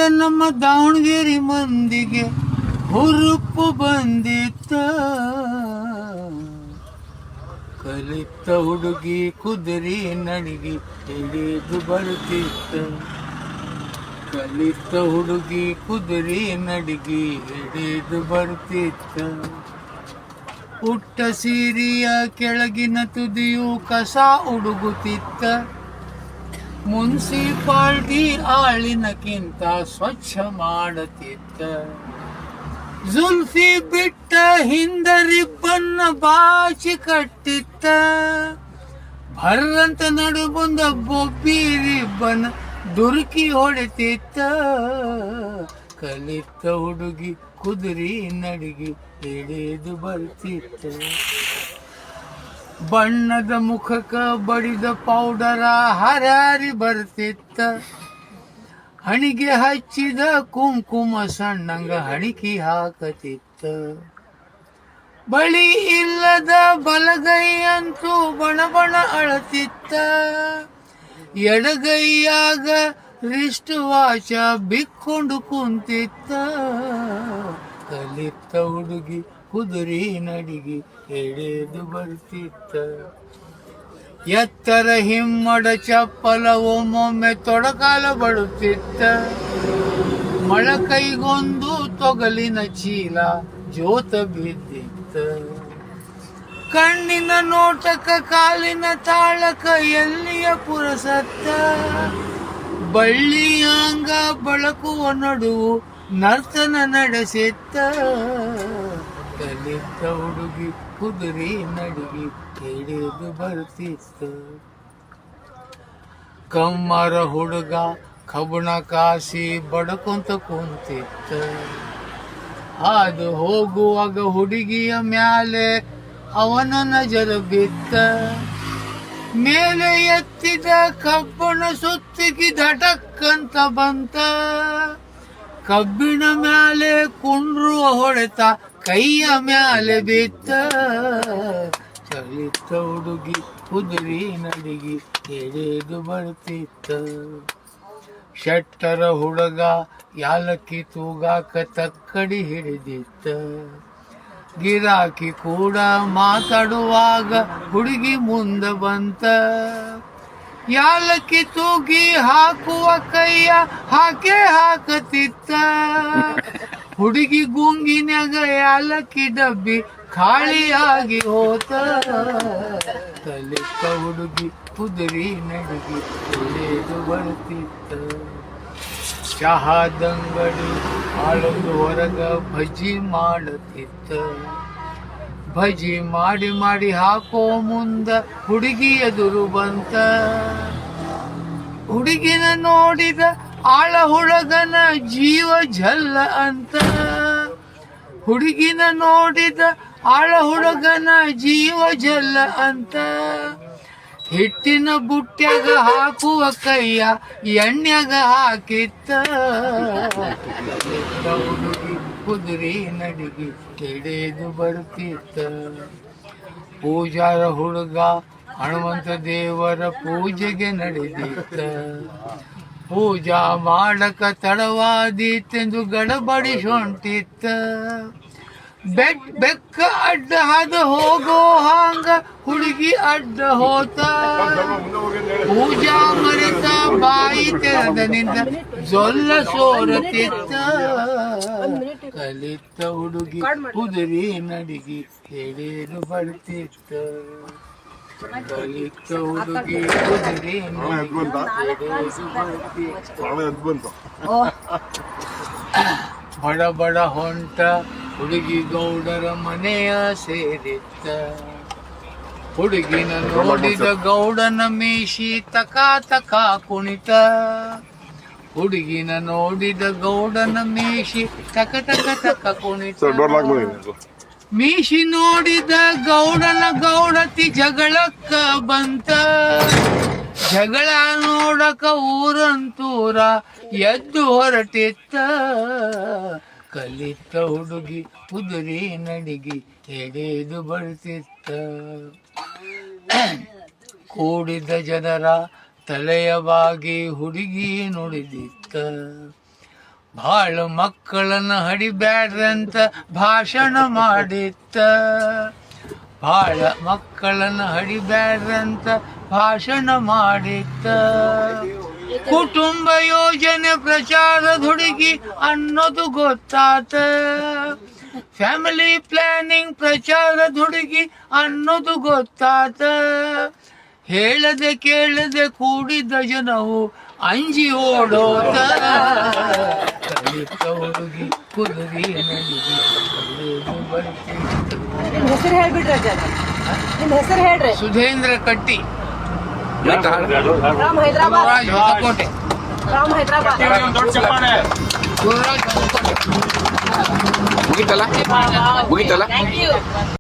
ನಮ್ಮ ದಾವಣಗೆರೆ ಮಂದಿಗೆ ಹುರುಪು ಬಂದಿತ್ತ. ಕಲಿತ ಹುಡುಗಿ ಕುದುರೆ ನಡಿಗೆ ಹಿಡಿದು ಬರ್ತಿತ್ತ. ಕಲಿತ ಹುಡುಗಿ ಕುದುರೆ ನಡಿಗೆ ಹಿಡಿದು ಬರ್ತಿತ್ತ. ಪುಟ್ಟ ಸೀರೆಯ ಕೆಳಗಿನ ತುದಿಯು ಕಸ ಹುಡುಗುತ್ತಿತ್ತ. ಮುನ್ಸಿಪಾಲ್ಟಿ ಆಳಿನಕ್ಕಿಂತ ಸ್ವಚ್ಛ ಮಾಡುತ್ತಿತ್ತ. ಜುಲ್ಫಿ ಬಿಟ್ಟ ಹಿಂದ ರಿಬ್ಬನ್ನ ಬಾಚಿ ಕಟ್ಟಿತ್ತ. ಭರ್ರಂತ ನಡು ಬಂದ ಬೊಬ್ಬಿ ರಿಬ್ಬನ್ ದುರುಕಿ ಹೊಡೆತಿತ್ತ. ಕಲಿತ ಹುಡುಗಿ ಕುದುರೆ ನಡಿಗೆ ಹಿಡಿದು ಬರ್ತಿತ್ತ. ಬಣ್ಣದ ಮುಖಕ್ಕ ಬಡಿದ ಪೌಡರ ಹರಾರಿ ಬರ್ತಿತ್ತ. ಹಣಿಗೆ ಹಚ್ಚಿದ ಕುಂಕುಮ ಸಣ್ಣಂಗ ಹಣಿಕೆ ಹಾಕತಿತ್ತ. ಬಳಿ ಇಲ್ಲದ ಬಲಗೈಯಂತೂ ಬಣ ಅಳತಿತ್ತ. ಎಡಗೈಯಾಗ ರಿಸ್ಟ್ ವಾಚ ಬಿಕ್ಕೊಂಡು ಕುಂತಿತ್ತ. ಕಲಿತ ಹುಡುಗಿ ಕುದುರೆ ನಡಿಗೆ ಹಿಡಿದು ಬರ್ತಿತ್ತ. ಎತ್ತರ ಹಿಮ್ಮಡ ಚಪ್ಪಲ ಒಮ್ಮೊಮ್ಮೆ ತೊಡಕಾಲ ಬಡುತ್ತಿತ್ತ. ಮೊಳಕೈಗೊಂದು ತೊಗಲಿನ ಚೀಲ ಜೋತ ಬಿದ್ದಿತ್ತ. ಕಣ್ಣಿನ ನೋಟಕ ಕಾಲಿನ ತಾಳಕ ಎಲ್ಲಿಯ ಪುರಸತ್ತ. ಬಳ್ಳಿಯಾಂಗ ಬಳಕುವ ನಡುವು ನರ್ತನ ನಡೆಸಿತ್ತ. ಕಲಿತ ಹುಡುಗಿ ಕುದುರೆ ನಡಿಗೆ ಹಿಡಿದು ಬರ್ತಿತ್ತ. ಕಮ್ಮರ ಹುಡುಗ ಕಬ್ಬಣ ಕಾಸಿ ಬಡಕೊಂತ ಕುಂತಿತ್ತ. ಹಾದು ಹೋಗುವಾಗ ಹುಡುಗಿಯ ಮ್ಯಾಲೆ ಅವನ ನಜರ ಬಿತ್ತ. ಮೇಲೆ ಎತ್ತಿದ ಕಬ್ಬಣ ಸುತ್ತಿಗೆ ಧಟಕ್ಕಂತ ಬಂತ. ಕಬ್ಬಿಣ ಮ್ಯಾಲೆ ಕುಂಡ್ರುವ ಹೊಡೆತ ಕೈಯ ಮ್ಯಾಲೆ ಬಿತ್ತ. ಕಲಿತ ಹುಡುಗಿ ಕುದುರೆ ನಡಿಗೆ ಹಿಡಿದು ಬರ್ತಿತ್ತ. ಶೆಟ್ಟರ ಹುಡುಗ ಯಾಲಕ್ಕಿ ತೂಗಾಕ ತಕ್ಕಡಿ ಹಿಡಿದಿತ್ತ. ಗಿರಾಕಿ ಕೂಡ ಮಾತಾಡುವಾಗ ಹುಡುಗಿ ಮುಂದೆ ಬಂತ. ಯಾಲಕ್ಕಿ ತೂಗಿ ಹಾಕುವ ಕೈಯ ಹಾಕತಿತ್ತ. ಹುಡುಗಿ ಗುಂಗಿನ್ಯಾಗ ಯಾಲಕ್ಕಿ ಡಬ್ಬಿ ಖಾಳಿಯಾಗಿ ಹೋತ. ಕಲಿತ ಹುಡುಗಿ ಕುದುರೆ ನಡಿಗೆ ಹಿಡಿದು ಬರ್ತಿತ್ತ. ಚಹಾದಂಗಡಿ ಆಳದು ಹೊರಗ ಭಜಿ ಮಾಡುತ್ತಿತ್ತ. ಭಜಿ ಮಾಡಿ ಹಾಕೋ ಮುಂದ ಹುಡುಗಿ ಎದುರು ಬಂತ. ಹುಡುಗಿನ ನೋಡಿದ ಆಳ ಹುಡುಗನ ಜೀವ ಜಲ್ಲ ಅಂತ. ಹುಡುಗಿನ ನೋಡಿದ ಆಳ ಹುಡುಗನ ಜೀವ ಜಲ್ಲ ಅಂತ. ಹಿಟ್ಟಿನ ಬುಟ್ಟ್ಯಾಗ ಹಾಕುವ ಕೈಯ ಎಣ್ಣ್ಯಾಗ ಹಾಕಿತ್ತ. ಹುಡುಗಿ ಕುದುರೆ ನಡಿಗೆ ಹಿಡಿದು ಬರ್ತಿತ್ತ. ಪೂಜಾರ ಹುಡುಗ ಹನುಮಂತ ದೇವರ ಪೂಜೆಗೆ ನಡೆದಿತ್ತ. ಪೂಜಾ ಮಾಡಕ ತಡವಾದೀತೆಂದು ಗಡಬಡಿ ಹೊಂಟಿತ್ತ. ಬೆಕ್ಕ ಅಡ್ಡ ಹಾದು ಹೋಗೋ ಹಾಂಗ ಹುಡುಗಿ ಅಡ್ಡ ಹೋತ. ಪೂಜಾ ಮರೆತ ಬಾಯಿ ತೆರೆದನಿಂದ ಜೊಲ್ಲ ಸೋರತಿತ್ತ. ಕಲಿತ ಹುಡುಗಿ ಕುದುರೆ ನಡಿಗೆ ಹಿಡಿದು ಬರ್ತಿತ್ತ. ಕಲಿತ ಹುಡುಗಿ ಕುದುರೆ ನಡಿಗೆ ಹಿಡಿದು ಬರ್ತಿತ್ತ. ಬಡ ಹೊಂಟ ಹುಡುಗಿ ಗೌಡರ ಮನೆಯ ಸೇರಿತ್ತ. ಹುಡುಗಿನ ನೋಡಿದ ಗೌಡನ ಮೀಶಿ ತಕ ಕುಣಿತ. ಹುಡುಗಿನ ನೋಡಿದ ಗೌಡನ ಮೀಶಿ ತಕ ಕುಣಿತ. ಮೀಶಿ ನೋಡಿದ ಗೌಡತಿ ಜಗಳಕ್ಕ ಬಂತ. ಜಗಳ ನೋಡಕ ಊರಂತೂರ ಎದ್ದು ಹೊರಟಿತ್ತ. ಕಲಿತ ಹುಡುಗಿ ಕುದುರೆ ನಡಿಗೆ ಹಿಡಿದು ಬರ್ತಿತ್ತ. ಕೂಡಿದ ಜನರ ತಲೆಯ ಬಾಗಿ ಹುಡುಗಿ ನುಡಿದಿತ್ತ. ಭಾಳ ಮಕ್ಕಳನ್ನ ಹಡಿಬ್ಯಾಡ್ರಂತ ಭಾಷಣ ಮಾಡಿತ್ತ, ಭಾಳ ಮಕ್ಕಳನ್ನ ಹಡಿಬ್ಯಾಡ್ರಂತ ಭಾಷಣ ಮಾಡಿತ್ತ. ಕುಟುಂಬ ಯೋಜನೆ ಪ್ರಚಾರದ ಹುಡುಗಿ ಅನ್ನೋದು ಗೊತ್ತಾತ, ಫ್ಯಾಮಿಲಿ ಪ್ಲಾನಿಂಗ್ ಪ್ರಚಾರದ ಹುಡುಗಿ ಅನ್ನೋದು ಗೊತ್ತಾತ. ಹೇಳದೆ ಕೇಳದೆ ಕೂಡಿದ ಜನವು ಅಂಜಿ ಓಡೋತ, ಕಲಿತ ಹುಡುಗಿ ಕುದುರಿ ನಡಿಗೆ ನಿಮ್ ಹೆಸರು ಹೇಳ್ಬಿಡ್ರಿ ಅಜ್ಜ, ನಿಮ್ ಹೆಸರು ಹೇಳ್ರಿ. ಸುಧೇಂದ್ರ ಕಟ್ಟಿ, ರಾಮ್ ಹೈದ್ರಾಬಾದ್, ಗುರುರಾಜ್ ಹೊಸಕೋಟೆ. ರಾಮ್ ಹೈದ್ರಾಬಾದ್. ಗುರುರಾಜ್ ಹೊಸಕೋಟೆ. ಮುಗಿತಲ್ಲ. Thank you.